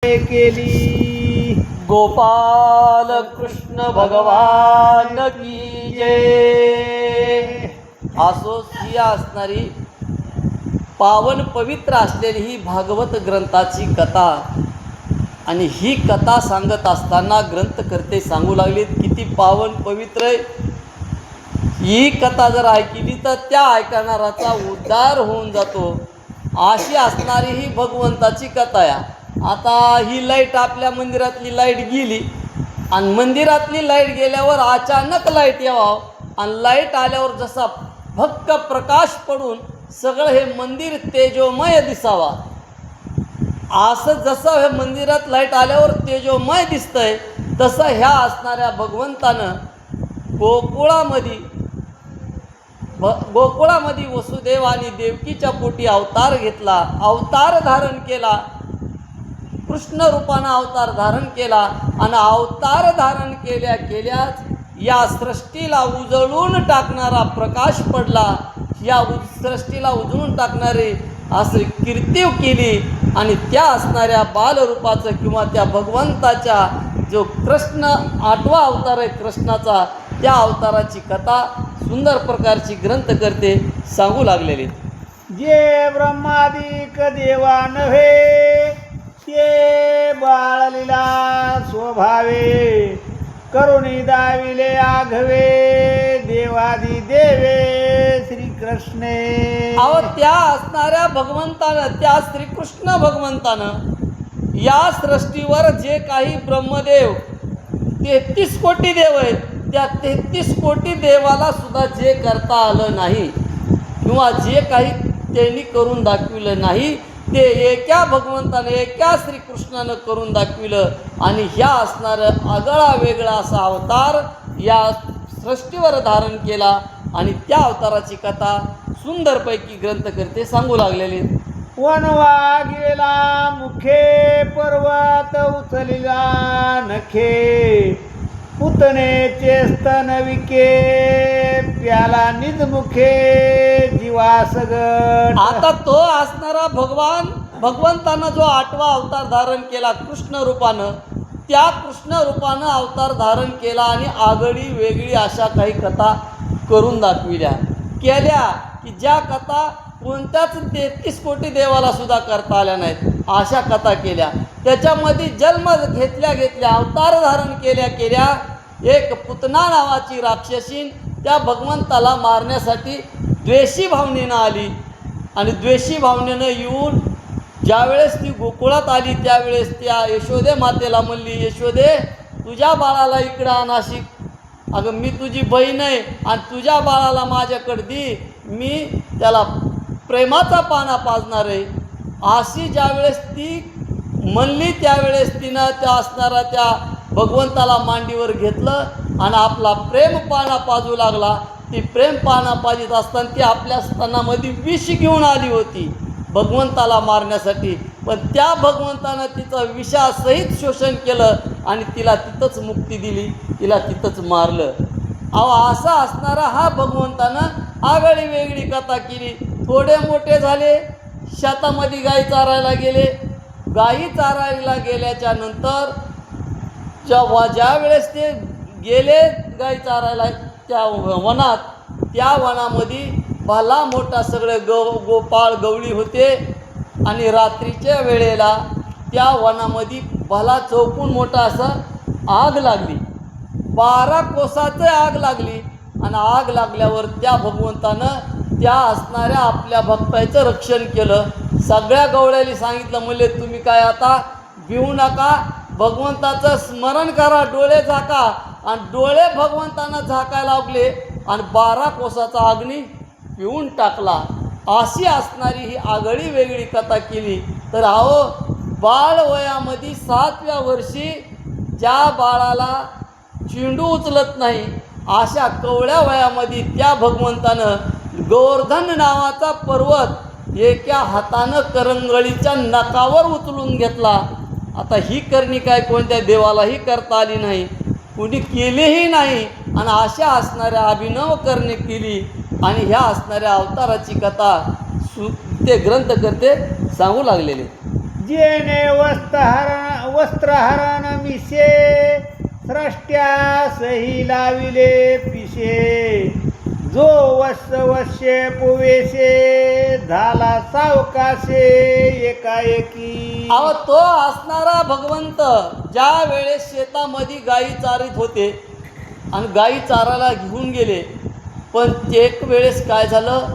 केली। गोपाल कृष्ण भगवान की जय। असोच ही असणारी पावन पवित्र असलेली ही भागवत ग्रंथाची कथा आणि ही कथा सांगत असताना ग्रंथकर्ते सांगू लागलेत किती पावन पवित्र आहे। ही कथा जर ऐकली तर त्या ऐकणाराचा उद्धार होऊन जातो अशी असणारी ही भगवंताची कथा आहे। आता ही लाईट आपल्या मंदिरातली लाईट गेली आणि मंदिरातली लाईट गेल्यावर अचानक लाईट यावं आणि लाईट आल्यावर जसा भक्क प्रकाश पडून सगळं हे मंदिर तेजोमय दिसावा, असं जसं हे मंदिरात लाईट आल्यावर तेजोमय दिसतंय तसं ह्या असणाऱ्या भगवंतानं गोकुळामध्ये वसुदेव आणि देवकीच्या पोटी अवतार घेतला, अवतार धारण केला, कृष्ण रूपानं अवतार धारण केला आणि अवतार धारण केल्याच या सृष्टीला उजळून टाकणारा प्रकाश पडला। या सृष्टीला उजळून टाकणारी असं कीर्ती केली आणि त्या असणाऱ्या बालरूपाचं किंवा त्या भगवंताच्या जो कृष्ण 8वा अवतार आहे कृष्णाचा, त्या अवताराची कथा सुंदर प्रकारची ग्रंथकर्ते सांगू लागलेली। जे ब्रह्मादिक देवा नव्हे ते बाळलीला स्वभावे, करुणी दाविले आघवे देवादी देवे श्रीकृष्णे। अहो त्या असणाऱ्या भगवंतानं, त्या श्रीकृष्ण भगवंतानं या सृष्टीवर जे काही ब्रह्मदेव 33 कोटी देव आहेत, त्या 33 कोटी देवाला सुद्धा जे करता आलं नाही किंवा जे काही त्यांनी करून दाखविलं नाही ते एका भगवंताने, एका श्रीकृष्णानं करून दाखविलं आणि ह्या असणारं आगळा वेगळा असा अवतार या सृष्टीवर धारण केला आणि त्या अवताराची कथा सुंदरपैकी ग्रंथकर्ते सांगू लागलेले। वनवा गेला मुखे पर्वत उचलिला नखे, पुतनेचे स्तन विके प्याला निजमुखे जीवासगट। आता तो असणारा भगवंतानं जो 8वा अवतार धारण केला कृष्ण रूपानं, त्या कृष्ण रूपानं अवतार धारण केला आणि आगळी वेगळी अशा काही कथा करून दाखविल्या केल्या की ज्या कथा कोणत्याच 33 कोटी देवाला सुद्धा करता आल्या नाहीत अशा कथा केल्या। त्याच्यामध्ये जन्म घेतल्या अवतार धारण केल्या एक पुतना नावाची राक्षसीन त्या भगवंताला मारण्यासाठी द्वेषी भावनेनं आली आणि द्वेषी भावनेनं येऊन ज्यावेळेस ती गोकुळात आली त्यावेळेस त्या यशोदे मातेला म्हणली, यशोदे तुझ्या बाळाला इकडं आण नाशिक, अगं मी तुझी बहीण आहे आणि तुझ्या बाळाला माझ्याकडे दे, मी त्याला प्रेमाचा पाना पाजणार आहे। अशी ज्यावेळेस ती म्हणली त्यावेळेस तिनं त्या असणारा त्या भगवंताला मांडीवर घेतलं आणि आपला प्रेम पाना पाजू लागला। ती प्रेम पाना पाजित असताना ती आपल्या स्तनामध्ये विष घेऊन आली होती भगवंताला मारण्यासाठी, पण त्या भगवंतानं तिचं विषासहित शोषण केलं आणि तिला तिथंच मुक्ती दिली, तिला तिथंच मारलं। अहो असा असणारा हा भगवंतानं आगळी वेगळी कथा केली। थोडे मोठे झाले, शेतामध्ये गाई चारायला गेले, गाई चारायला गेल्याच्या नंतर ज्या वेळेस ते गेले गाई चारायला त्या वनात, त्या वनामध्ये भला मोठा सगळे गोपाळ गवळी होते आणि रात्रीच्या वेळेला त्या वनामध्ये भला चौकून मोठा असं आग लागली, 12 कोसाचं आग लागली आणि आग लागल्यावर त्या भगवंतानं त्या असणाऱ्या आपल्या भक्ताचं रक्षण केलं। सगळ्या गवळ्याला सांगितलं, म्हणले तुम्ही काय आता भिवू नका, भगवंताचं स्मरण करा, डोळे झाका आणि डोळे भगवंतानं झाकायला लागले आणि 12 कोसाचा अग्नी पिऊन टाकला। अशी असणारी ही आगळी वेगळी कथा केली। तर अहो बाळ वयामध्ये 7व्या वर्षी ज्या बाळाला चेंडू उचलत नाही अशा कवळ्या वयामध्ये त्या भगवंतानं गोवर्धन नावाचा पर्वत एका हातानं करंगळीच्या नकावर उचलून घेतला। आता ही करणी काय कोणत्या देवालाही करता आली नाही, कुणी केलीही नाही आणि अशा असणाऱ्या अभिनव करणे केली आणि ह्या असणाऱ्या अवताराची कथा ते ग्रंथकर्ते सांगू लागलेले। जेने वस्त्रहरण वस्त्रहरण मिसे स्रष्ट्यासही लाविले पिशे जो वश्य पुवेशे झाला सावकाशे एकाएकी. अहो तो असणारा भगवंत ज्या वेळेस शेतामध्ये गायी चारित होते आणि गायी चारायला घेऊन गेले, पण एक वेळेस काय झालं,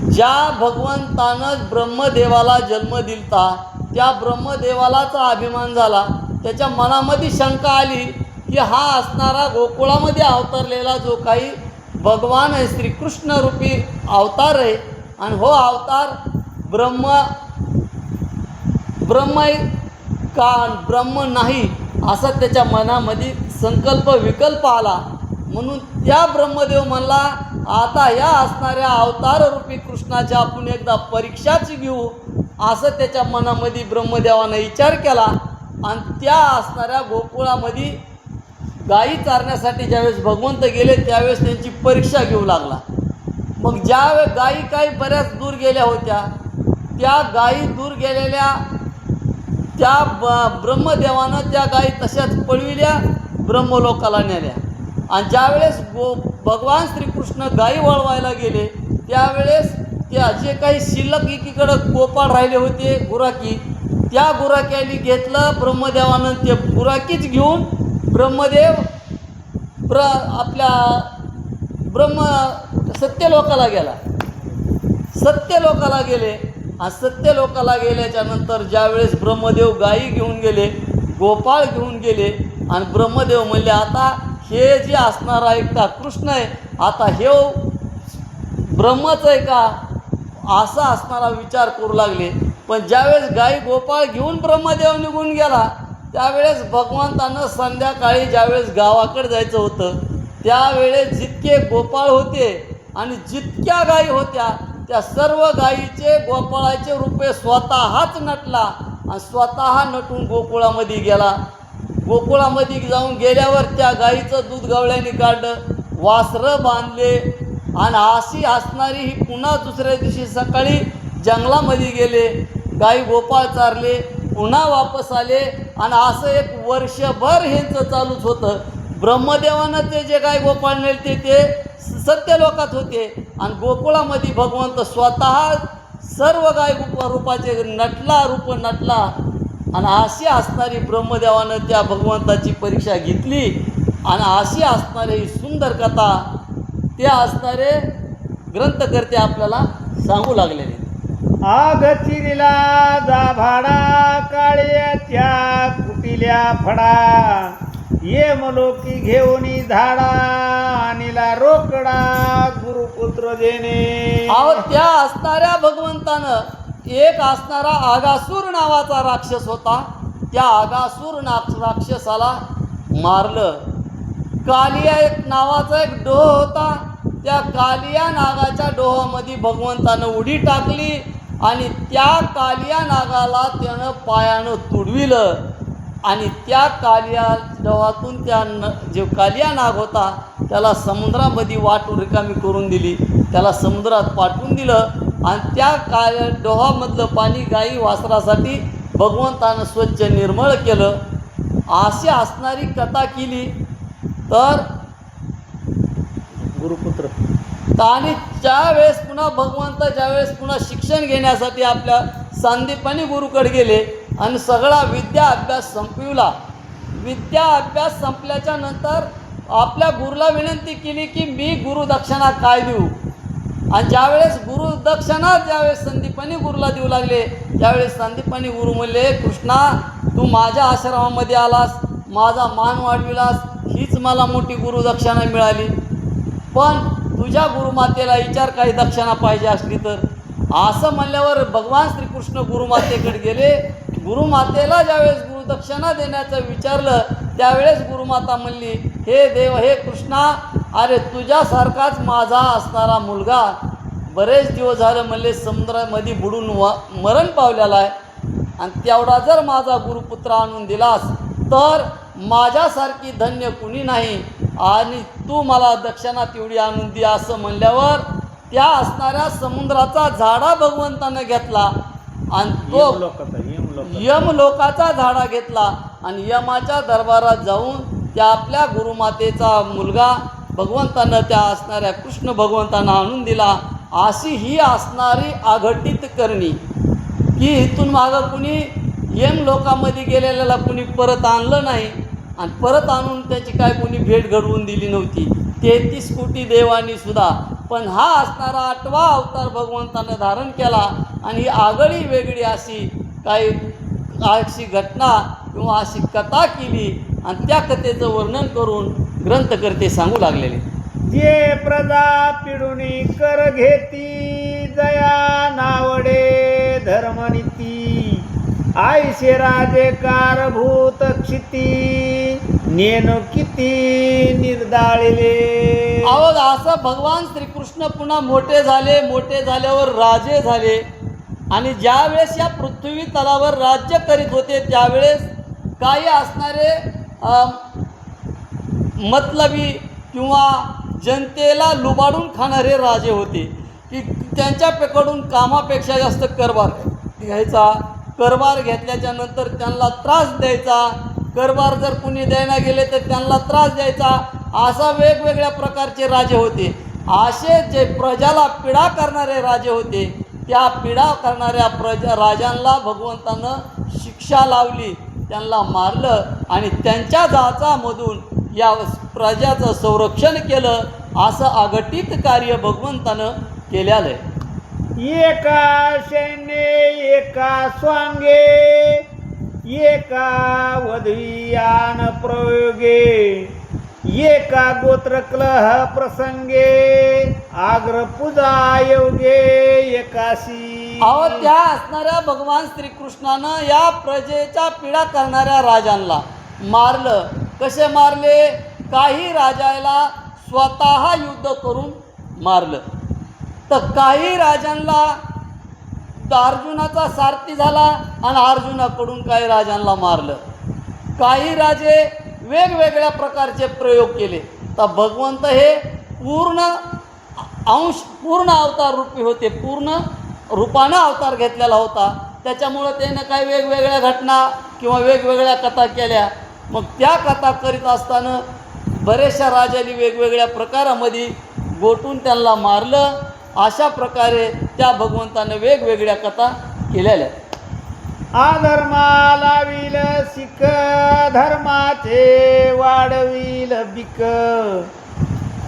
ज्या भगवंतानं ब्रह्मदेवाला जन्म दिलता त्या ब्रह्मदेवालाचा अभिमान झाला. त्याच्या मनामध्ये शंका आली की हा असणारा गोकुळामध्ये अवतरलेला जो काही भगवान आहे, श्रीकृष्ण रूपी अवतार आहे, आणि हो अवतार ब्रह्म का ब्रह्म नाही असा त्याच्या मनामध्ये संकल्प विकल्प आला. म्हणून त्या ब्रह्मदेव म्हणला आता या असणाऱ्या अवतार रूपी कृष्णाची आपण एकदा परीक्षाच घेऊ, असं त्याच्या मनामध्ये ब्रह्मदेवानं विचार केला. आणि त्या असणाऱ्या गोकुळामध्ये गायी चारण्यासाठी ज्यावेळेस भगवंत गेले त्यावेळेस त्यांची परीक्षा घेऊ लागला. मग ज्यावेळेस गायी काही बऱ्याच दूर गेल्या होत्या, त्या गायी दूर गेलेल्या त्या ब्रह्मदेवानं त्या गायी तशाच पळविल्या, ब्रह्मलोकाला नेल्या. आणि ज्यावेळेस भगवान श्रीकृष्ण गायी वळवायला गेले त्यावेळेस त्या जे काही शिल्लक एकीकडं गोपाळ राहिले होते गुराकी, त्या गुराक्याली घेतलं ब्रह्मदेवानं. ते गुराकीच घेऊन ब्रह्मदेव ब्रह्म सत्यलोकाला गेला. सत्यलोकाला गेले आणि सत्यलोकाला गेल्याच्या नंतर ज्यावेळेस ब्रह्मदेव गायी घेऊन गेले, गोपाळ घेऊन गेले, आणि ब्रह्मदेव म्हणले आता हे जे असणार आहे का कृष्ण आहे, आता हे ब्रह्मच आहे का असा असणारा विचार करू लागले. पण ज्यावेळेस गायी गोपाळ घेऊन ब्रह्मदेव निघून गेला त्यावेळेस भगवंतानं संध्याकाळी ज्यावेळेस गावाकडे जायचं होतं त्यावेळेस जितके गोपाळ होते आणि जितक्या गायी होत्या त्या सर्व गायीचे गोपाळाचे रूपे स्वतःच नटला आणि स्वतः नटून गोकुळामध्ये गेला. गोकुळामध्ये जाऊन गेल्यावर त्या गायीचं दूध गवळ्याने काढलं, वासरं बांधले, आणि अशी असणारी ही पुन्हा दुसऱ्या दिवशी सकाळी जंगलामध्ये गेले, गायी गोपाळ चारले, पुन्हा वापस आले. आणि असं एक वर्षभर ह्यांचं चालूच होतं. ब्रह्मदेवानं ते जे गाय गोपाळ नेलते ते सत्यलोकात होते आणि गोकुळामध्ये भगवंत स्वतः सर्व गाय रूपाचे रूप नटला. आणि अशी असणारी ब्रह्मदेवानं त्या भगवंताची परीक्षा घेतली. आणि अशी असणारी ही सुंदर कथा ते असणारे ग्रंथकर्ते आपल्याला सांगू लागलेले. आग चिरिला जा भाडा काळ्याच्या कुटिल्या फडा ये मलोकी घेऊनी झाडा आणिला रोकडा गुरुपुत्र देणे. अहो त्या असणाऱ्या भगवंतानं एक असणारा आगासूर नावाचा राक्षस होता, त्या आगासूर राक्षसाला मारलं. कालिया एक नावाचा एक डोह होता, त्या कालिया नागाच्या डोहामध्ये भगवंतानं उडी टाकली आणि त्या कालिया नागाला त्यानं पायानं तुडविलं. आणि त्या कालिया डोहातून जो कालिया नाग होता त्याला समुद्रामध्ये वाट रिकामी करून दिली, त्याला समुद्रात पाठवून दिलं. आणि त्या डोहामधलं पाणी गायी वासरासाठी भगवंतानं स्वच्छ निर्मळ केलं. अशी असणारी कथा केली तर गुरुपुत्र. आणि ज्यावेळेस पुन्हा भगवंत ज्यावेळेस पुन्हा शिक्षण घेण्यासाठी आपल्या सांदीपनी गुरुकडे गेले आणि सगळा विद्या अभ्यास संपविला. विद्या अभ्यास संपल्याच्या नंतर आपल्या गुरुला विनंती केली की मी गुरुदक्षिणा काय देऊ. आणि ज्यावेळेस गुरुदक्षिणा ज्यावेळेस संदीपनी गुरुला देऊ लागले त्यावेळेस संदीपनी गुरु म्हणले, कृष्णा तू माझ्या आश्रमामध्ये आलास, माझा मान वाढविलास, हीच मला मोठी गुरुदक्षिणा मिळाली. पण तुझ्या गुरुमातेला विचार काही दक्षिणा पाहिजे असली तर. असं म्हणल्यावर भगवान श्रीकृष्ण गुरुमातेकडे गेले. गुरुमातेला ज्यावेळेस गुरुदक्षिणा देण्याचं विचारलं त्यावेळेस गुरुमाता म्हणली, हे देव, हे कृष्णा, अरे तुझ्यासारखाच माझा असणारा मुलगा बरेच दिवस झालं म्हणले समुद्रामध्ये बुडून मरण पावलेला आहे. आणि तेवढा जर माझा गुरुपुत्र आणून दिलास तर माझ्यासारखी धन्य कुणी नाही, आणि तू मला दक्षिणा तेवढी आणून दे. असं म्हणल्यावर त्या असणाऱ्या समुद्राचा झाडा भगवंतानं घेतला आणि तो यमलोकाचा झाडा घेतला आणि यमाच्या दरबारात जाऊन त्या आपल्या गुरुमातेचा मुलगा भगवंतानं त्या असणाऱ्या कृष्ण भगवंतांना आणून दिला. अशी ही असणारी आघटित करणी की इथून मागं कुणी यम लोकामध्ये गेलेल्याला कुणी परत आणलं नाही आणि परत आणून त्याची काय कोणी भेट घडवून दिली नव्हती 33 कोटी देवांनी सुद्धा. पण हा असणारा 8वा अवतार भगवंतानं धारण केला आणि ही आगळी वेगळी अशी काही अशी घटना किंवा अशी कथा केली आणि त्या कथेचं वर्णन करून ग्रंथकर्ते सांगू लागलेले. जे प्रजा पिढुनी कर घेती जया नावडे धर्मनीती आयशे राजे कारभूत क्षिती नेनो किती निर्दाळिले. अहो असं भगवान श्रीकृष्ण पुन्हा मोठे झाले. मोठे झाल्यावर राजे झाले आणि ज्यावेळेस या पृथ्वी तलावर राज्य करीत होते त्यावेळेस काही असणारे मतलबी किंवा जनतेला लुबाडून खाणारे राजे होते की त्यांच्याकडून कामापेक्षा जास्त करभार घ्यायचा. करभार घेतल्याच्या नंतर त्यांना त्रास द्यायचा. करभार जर कुणी द्यायला गेले तर त्यांना त्रास द्यायचा. असा वेगवेगळ्या प्रकारचे राजे होते. असे जे प्रजाला पीडा करणारे राजे होते त्या पीडा करणाऱ्या राजांना भगवंतानं शिक्षा लावली, त्यांना मारलं आणि त्यांच्या जाचामधून या प्रजाचं संरक्षण केलं. असं अघटित कार्य भगवंतानं केलेलं आहे. एका सैन्ये एका स्वांगे एका वधवीयान प्रयोगे एका गोत्रकलह प्रसंगे आग्र पूजा योगे एकाशी. अहो त्या असणाऱ्या भगवान श्रीकृष्णानं या प्रजेच्या पीडा करणाऱ्या राजांना मारलं. कसे मारले? काही राजाला स्वतः युद्ध करून मारलं तर काही राजांना अर्जुनाचा सारथी झाला आणि अर्जुनाकडून काही राजांना मारलं. काही राजे वेगवेगळ्या प्रकारचे प्रयोग केले. तर भगवंत हे पूर्ण अवतार रूपी होते. पूर्ण रूपानं अवतार घेतलेला होता. त्याच्यामुळं त्यानं काही वेगवेगळ्या घटना किंवा वेगवेगळ्या कथा केल्या. मग त्या कथा करीत असताना बऱ्याचशा राजांनी वेगवेगळ्या प्रकारामध्ये गोटून त्यांना मारलं. अशा प्रकारे त्या भगवंतानं वेगवेगळ्या कथा केलेल्या. अधर्मा लावील सिक धर्माचे वाढवील बिक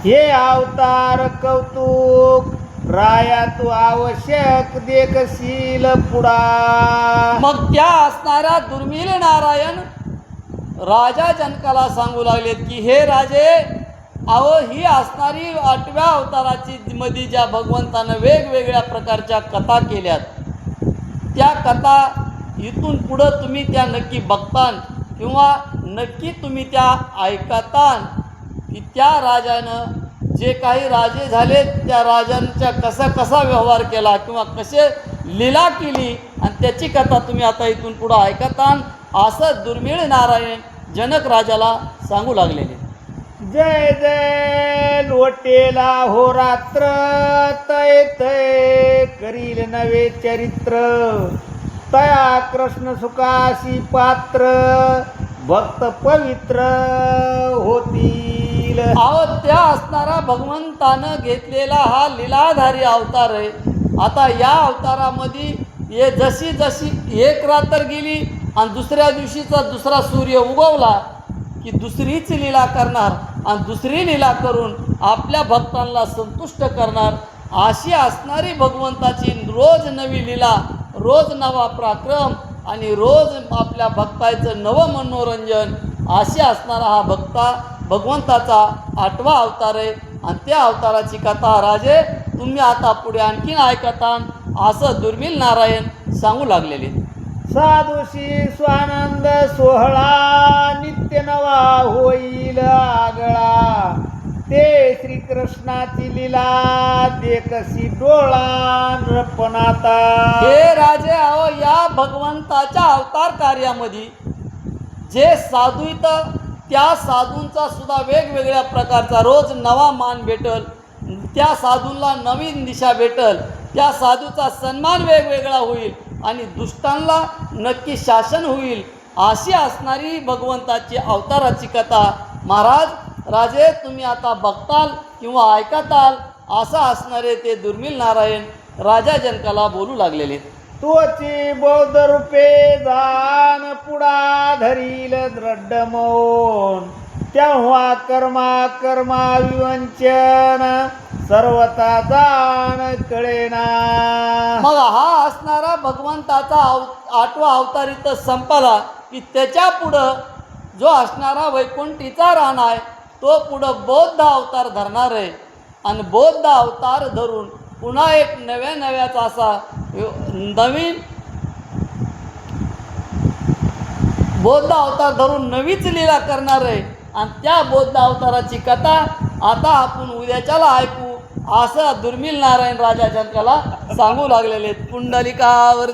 हे अवतार कौतुक राया तू आवश्यक देखशील पुढा. मग त्या असणाऱ्या दुर्मिळ नारायण राजा जनकाला सांगू लागलेत की हे राजे, अहो ही असणारी 8व्या अवताराची मध्ये ज्या भगवंतानं वेगवेगळ्या प्रकारच्या कथा केल्यात त्या कथा इथून पुढं तुम्ही त्या नक्की बघतान किंवा नक्की तुम्ही त्या ऐकतान की त्या राजानं जे काही राजे झाले त्या राजांच्या कसा व्यवहार केला किंवा कसे लीला केली आणि त्याची कथा तुम्ही आता इथून पुढं ऐकतान. असं दुर्मिळ नारायण जनक राजाला सांगू लागलेले. जय जय लोटेला हो रात्र तय तय करील नवे चरित्र तया कृष्ण सुखासी पात्र भक्त पवित्र होतील. अहो त्या असणारा भगवंतानं घेतलेला हा लीलाधारी अवतार आहे. आता या अवतारामध्ये हे जशी एक रात्र गेली आणि दुसऱ्या दिवशीचा दुसरा सूर्य उगवला की दुसरीच लीला करणार आणि दुसरी लीला करून आपल्या भक्तांना संतुष्ट करणार. अशी असणारी भगवंताची रोज नवी लीला, रोज नवा पराक्रम आणि रोज आपल्या भक्ताचं नवं मनोरंजन अशी असणारा हा भगवंताचा 8वा अवतार आहे. आणि त्या अवताराची कथा राजे तुम्ही आता पुढे आणखीन ऐकता असं दुर्मिळ नारायण सांगू लागलेले. साधुशी स्वानंद सोहळा नित्य नवा होईल आगळा ते श्रीकृष्णाची लीला देखसी डोळा नृपनाता. हे राजे, अहो या भगवंताच्या अवतार कार्यामध्ये जे साधू इथं त्या साधूंचा सुद्धा वेगवेगळ्या प्रकारचा रोज नवा मान भेटल, त्या साधूंना नवीन दिशा भेटल, त्या साधूचा सन्मान वेगवेगळा होईल आणि दुष्टांना नक्की शासन होईल. अशी असणारी भगवंताची अवताराची कथा महाराज राजे तुम्ही आता बघताल किंवा ऐकताल असं असणारे ते दुर्मिळ नारायण राजा जनकाला बोलू लागलेले. तोची बौद्ध रूपे जाण पुढा धरील दृढ मौन, तेव्हा कर्मा विवंचन सर्वता जाण कळेना. मग हा असणारा भगवंताचा आठवा अवतार इथं संपला की त्याच्या पुढं जो असणारा वैकुंठीचा रान आहे तो पुढं बौद्ध अवतार धरणार आहे. आणि बौद्ध अवतार धरून पुन्हा एक नव्याचा असा नवीन बौद्ध अवतार धरून नवीच लीला करणार आहे. आणि त्या बौद्ध अवताराची कथा आता आपण उद्याच्याला ऐकू असं दुर्मिळ नारायण राजा जनकाला सांगू लागलेले. पुंडलिकावर